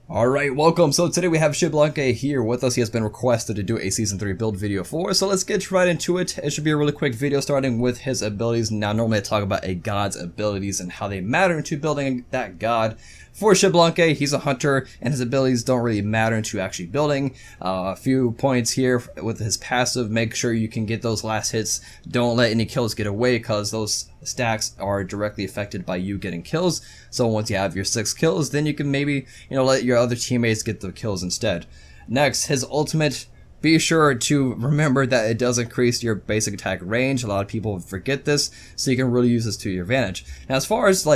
Alright, welcome. So today we have XBALANQUE here with us. He has been requested to do a Season 3 build video for us. So let's get right into it. It should be a really quick video starting with his abilities. Now normally I talk about a god's abilities and how they matter into building that god. For XBALANQUE, he's a hunter and his abilities don't really matter into actually building. A few points here with his passive. Make sure you can get those last hits. Don't let any kills get away because those stacks are directly affected by you getting kills. So once you have your 6 kills, then you can maybe, let your other teammates get the kills instead. Next, his ultimate. Be sure to remember that it does increase your basic attack range. A lot of people forget this, so you can really use this to your advantage. Now, as far as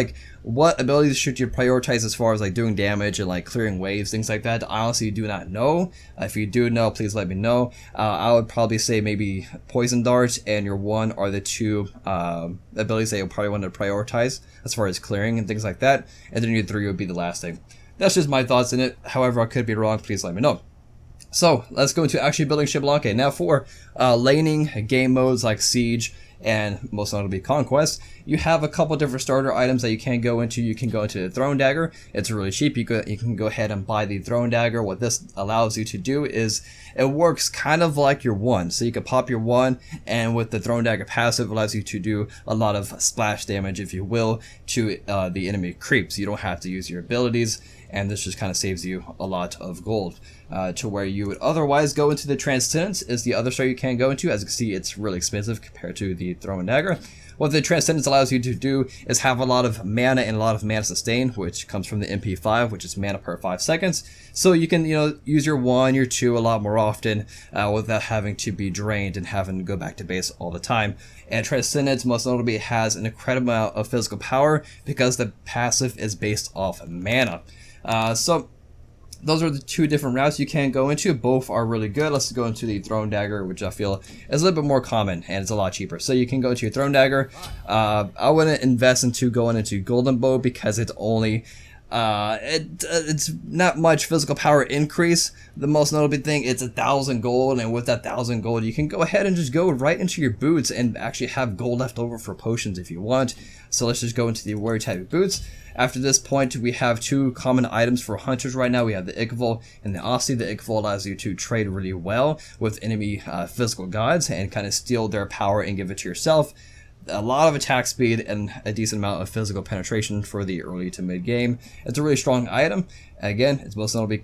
what abilities should you prioritize as far as doing damage and clearing waves, things like that, I honestly do not know. If you do know, please let me know. I would probably say maybe Poison Dart and your 1 are the two abilities that you'll probably want to prioritize as far as clearing and things like that. And then your 3 would be the last thing. That's just my thoughts in it. However, I could be wrong. Please let me know. So let's go into actually building XBALANQUE. Now for laning game modes like Siege and most notably Conquest, you have a couple different starter items that you can go into. You can go into the Throne Dagger. It's really cheap. You can go ahead and buy the Throne Dagger. What this allows you to do is it works kind of like your 1. So you can pop your 1, and with the Throne Dagger passive, it allows you to do a lot of splash damage, if you will, to the enemy creeps. You don't have to use your abilities, and this just kind of saves you a lot of gold. To where you would otherwise go into the Transcendence is the other star you can go into. As you can see, it's really expensive compared to the Throne Dagger. What the Transcendence allows you to do is have a lot of mana and a lot of mana sustain, which comes from the MP5, which is mana per 5 seconds. So you can, use your 1, your 2 a lot more often without having to be drained and having to go back to base all the time. And Transcendence most notably has an incredible amount of physical power because the passive is based off mana. So those are the two different routes you can go into. Both are really good. Let's go into the Throne Dagger, which I feel is a little bit more common and it's a lot cheaper. So you can go to your Throne Dagger. I wouldn't invest into going into Golden Bow because it's only it's not much physical power increase. The most notable thing, it's 1,000 gold, and with that 1,000 gold you can go ahead and just go right into your boots and actually have gold left over for potions if you want. So let's just go into the warrior type of boots. After this point, we have 2 common items for hunters right now. We have the Ichval and the Aussie. The Ichval allows you to trade really well with enemy physical gods and kind of steal their power and give it to yourself. A lot of attack speed and a decent amount of physical penetration for the early to mid game. It's a really strong item. Again, it's most notably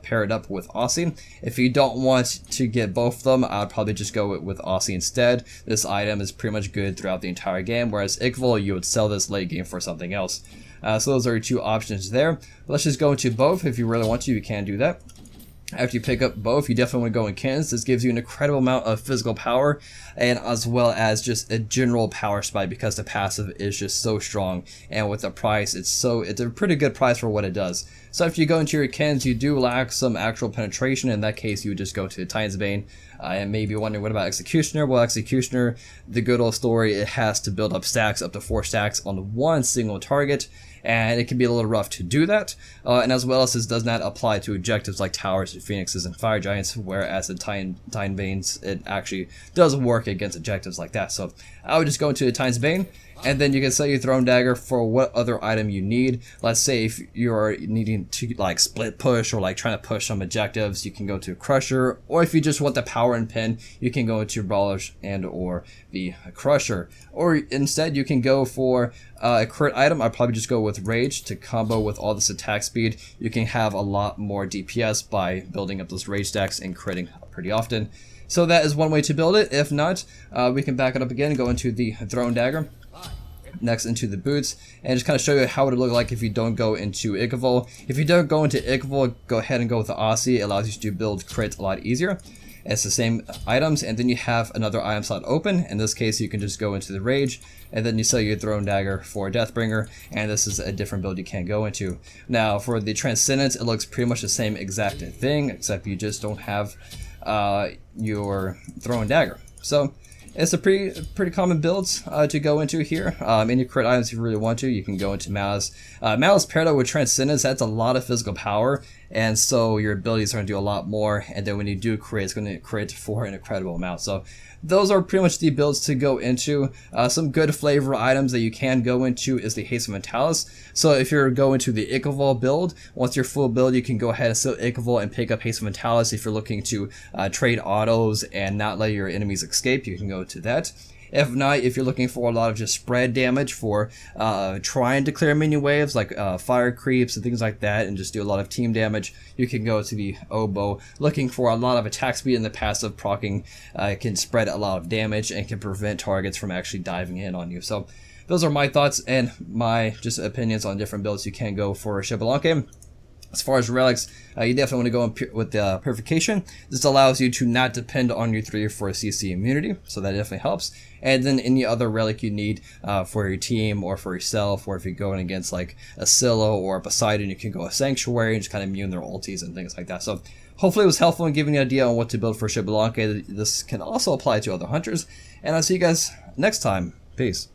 paired up with Aussie. If you don't want to get both of them, I'd probably just go with Aussie instead. This item is pretty much good throughout the entire game, whereas Ichval, you would sell this late game for something else. So those are your 2 options there. Let's just go into both. If you really want to, you can do that. After you pick up both, you definitely want to go in Kins. This gives you an incredible amount of physical power and as well as just a general power spike because the passive is just so strong, and with the price it's a pretty good price for what it does. So if you go into your Kins, you do lack some actual penetration. In that case, you would just go to the Titan's Bane. And maybe wondering, what about Executioner? Well, Executioner, the good old story, it has to build up stacks, up to 4 stacks on one single target, and it can be a little rough to do that. And as well as this does not apply to objectives like towers, phoenixes, and fire giants, whereas the Titan Banes, it actually does work against objectives like that. So I would just go into the Titan's Bane, and then you can sell your Throne Dagger for what other item you need. Let's say if you're needing to split push or trying to push some objectives, you can go to Crusher, or if you just want the power and pin, you can go into Brawlers and or the Crusher. Or instead you can go for a crit item. I'd probably just go with Rage to combo with all this attack speed. You can have a lot more DPS by building up those Rage stacks and critting pretty often. So that is one way to build it. If not, we can back it up again and go into the Throne Dagger. Next into the boots, and just kind of show you how it would look like if you don't go into Ichval. If you don't go into Ichval, go ahead and go with the Aussie. It allows you to build crit a lot easier. It's the same items, and then you have another item slot open. In this case, you can just go into the Rage, and then you sell your Throne Dagger for Deathbringer, and this is a different build you can go into. Now, for the Transcendence, it looks pretty much the same exact thing, except you just don't have your Throne Dagger. So It's a pretty common build to go into here. Any crit items if you really want to, you can go into Malice. Malice paired up with Transcendence, that's a lot of physical power, and so your abilities are going to do a lot more, and then when you do crit, it's going to crit for an incredible amount. So those are pretty much the builds to go into. Some good flavor items that you can go into is the Haste of Mentalis. So if you're going to the Ichaival build, once you're full build, you can go ahead and still Ichaival and pick up Haste of Mentalis. If you're looking to trade autos and not let your enemies escape, you can go to that. If not, if you're looking for a lot of just spread damage for trying to clear minion waves like fire creeps and things like that, and just do a lot of team damage, you can go to the Oboe. Looking for a lot of attack speed and the passive proccing can spread a lot of damage and can prevent targets from actually diving in on you. So those are my thoughts and my just opinions on different builds you can go for XBALANQUE. As far as relics, you definitely want to go with the Purification. This allows you to not depend on your 3 or 4 CC immunity, so that definitely helps. And then any other relic you need for your team or for yourself, or if you're going against like a Scylla or a Poseidon, you can go a Sanctuary and just kind of immune their ultis and things like that. So hopefully it was helpful in giving you an idea on what to build for XBALANQUE. This can also apply to other hunters. And I'll see you guys next time. Peace.